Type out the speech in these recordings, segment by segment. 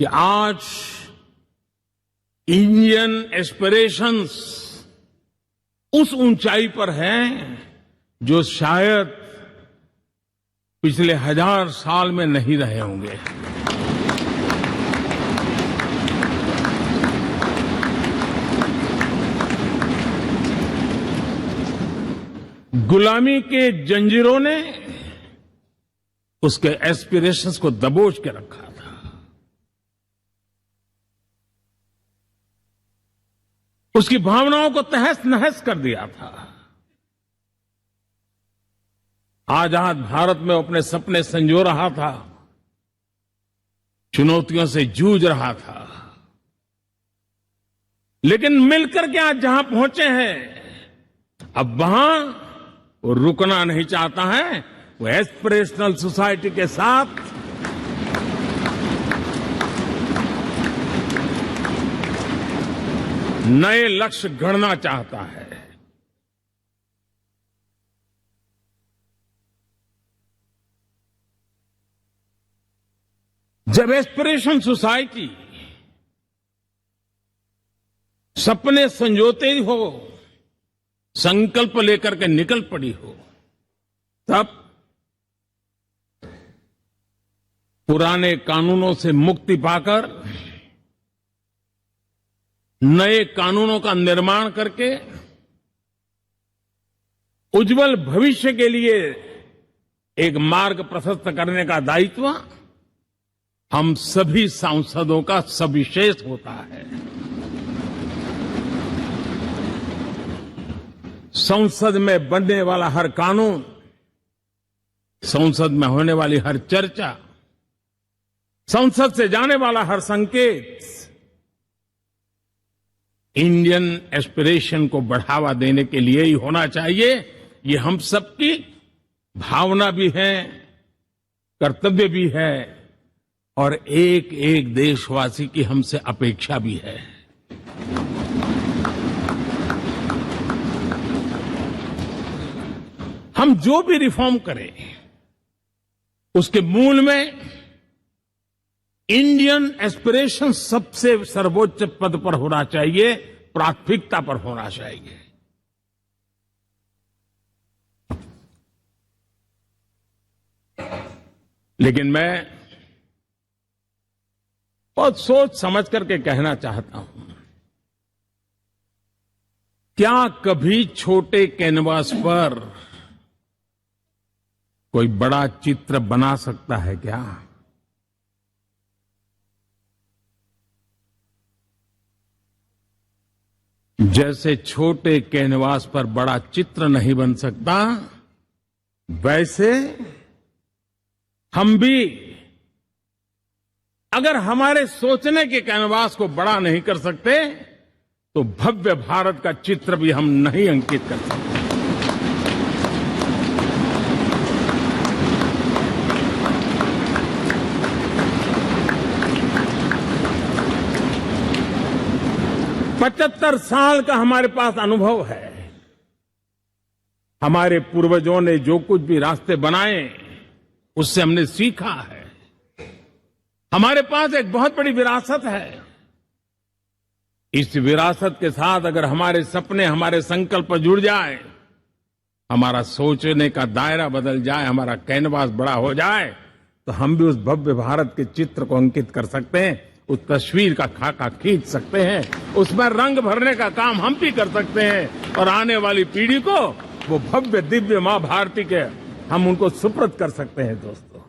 कि आज Indian aspirations उस ऊंचाई पर हैं जो शायद पिछले 1000 साल में नहीं रहे होंगे। गुलामी के जंजीरों ने उसके एस्पिरेशंस को दबोच के रखा था। उसकी भावनाओं को तहस नहस कर दिया था। आजाद भारत में अपने सपने संजो रहा था, चुनौतियों से जूझ रहा था, लेकिन मिलकर के आज जहां पहुंचे हैं, अब वहां वो रुकना नहीं चाहता है। वो एस्पिरेशनल सोसाइटी के साथ नए लक्ष्य गढ़ना चाहता है। जब एस्पिरेशन सोसाइटी सपने संजोते ही हो, संकल्प लेकर के निकल पड़ी हो, तब पुराने कानूनों से मुक्ति पाकर नए कानूनों का निर्माण करके उज्जवल भविष्य के लिए एक मार्ग प्रशस्त करने का दायित्व हम सभी सांसदों का सविशेष होता है। संसद में बनने वाला हर कानून, संसद में होने वाली हर चर्चा, संसद से जाने वाला हर संकेत इंडियन एस्पिरेशन को बढ़ावा देने के लिए ही होना चाहिए। ये हम सबकी भावना भी है, कर्तव्य भी है और एक एक देशवासी की हमसे अपेक्षा भी है। हम जो भी रिफॉर्म करें, उसके मूल में इंडियन एस्पिरेशन सबसे सर्वोच्च पद पर होना चाहिए, प्राथमिकता पर होना चाहिए। लेकिन मैं बहुत सोच समझ करके कहना चाहता हूं, क्या कभी छोटे कैनवास पर कोई बड़ा चित्र बना सकता है क्या? जैसे छोटे कैनवास पर बड़ा चित्र नहीं बन सकता, वैसे हम भी अगर हमारे सोचने के कैनवास को बड़ा नहीं कर सकते, तो भव्य भारत का चित्र भी हम नहीं अंकित कर सकते। पचहत्तर साल का हमारे पास अनुभव है। हमारे पूर्वजों ने जो कुछ भी रास्ते बनाए, उससे हमने सीखा है। हमारे पास एक बहुत बड़ी विरासत है। इस विरासत के साथ अगर हमारे सपने, हमारे संकल्प जुड़ जाए, हमारा सोचने का दायरा बदल जाए, हमारा कैनवास बड़ा हो जाए, तो हम भी उस भव्य भारत के चित्र को अंकित कर सकते हैं, उस तस्वीर का खाका खींच सकते हैं, उसमें रंग भरने का काम हम भी कर सकते हैं और आने वाली पीढ़ी को वो भव्य दिव्य मां भारती के हम उनको सुपुर्द कर सकते हैं। दोस्तों,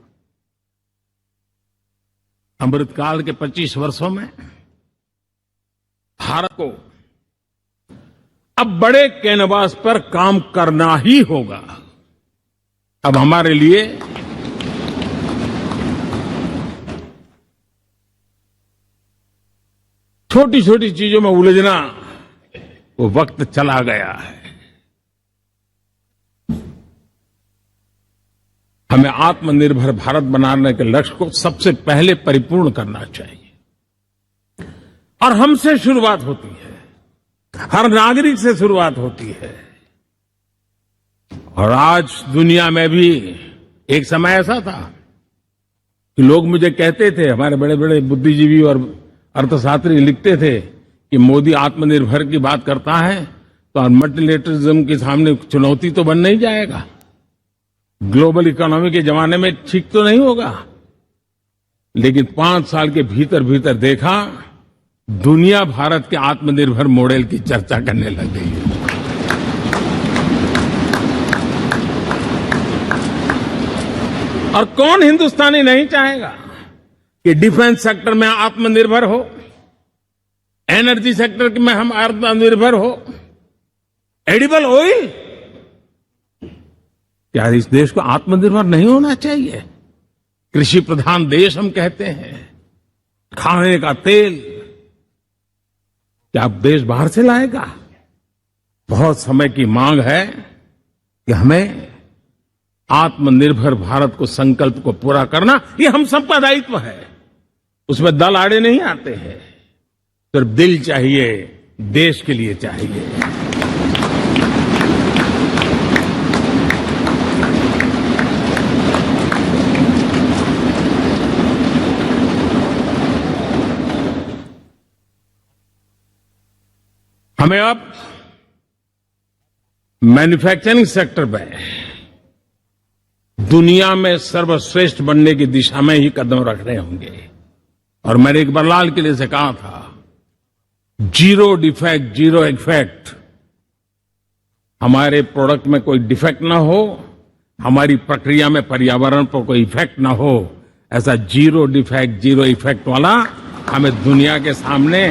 अमृतकाल के 25 वर्षों में भारत को अब बड़े कैनवास पर काम करना ही होगा। अब हमारे लिए छोटी छोटी चीजों में उलझना, वो वक्त चला गया है। हमें आत्मनिर्भर भारत बनाने के लक्ष्य को सबसे पहले परिपूर्ण करना चाहिए और हमसे शुरुआत होती है, हर नागरिक से शुरुआत होती है। और आज दुनिया में भी एक समय ऐसा था कि लोग मुझे कहते थे, हमारे बड़े बड़े बुद्धिजीवी और अर्थशास्त्री लिखते थे कि मोदी आत्मनिर्भर की बात करता है तो मल्टीलेटरिज्म के सामने चुनौती तो बन नहीं जाएगा, ग्लोबल इकोनॉमी के जमाने में ठीक तो नहीं होगा। लेकिन 5 साल के भीतर भीतर देखा, दुनिया भारत के आत्मनिर्भर मॉडल की चर्चा करने लग गई है। और कौन हिंदुस्तानी नहीं चाहेगा कि डिफेंस सेक्टर में आत्मनिर्भर हो, एनर्जी सेक्टर में हम आत्मनिर्भर हो, एडिबल ऑयल, क्या इस देश को आत्मनिर्भर नहीं होना चाहिए? कृषि प्रधान देश हम कहते हैं, खाने का तेल क्या देश बाहर से लाएगा? बहुत समय की मांग है कि हमें आत्मनिर्भर भारत को संकल्प को पूरा करना, ये हम सबका दायित्व है। उसमें दल आड़े नहीं आते हैं, सिर्फ दिल चाहिए, देश के लिए चाहिए। हमें अब मैन्युफैक्चरिंग सेक्टर में दुनिया में सर्वश्रेष्ठ बनने की दिशा में ही कदम रखने होंगे। और मैंने इकबाल लाल किले से कहा था, जीरो डिफेक्ट जीरो इफेक्ट। हमारे प्रोडक्ट में कोई डिफेक्ट ना हो, हमारी प्रक्रिया में पर्यावरण पर कोई इफेक्ट ना हो, ऐसा जीरो डिफेक्ट जीरो इफेक्ट वाला हमें दुनिया के सामने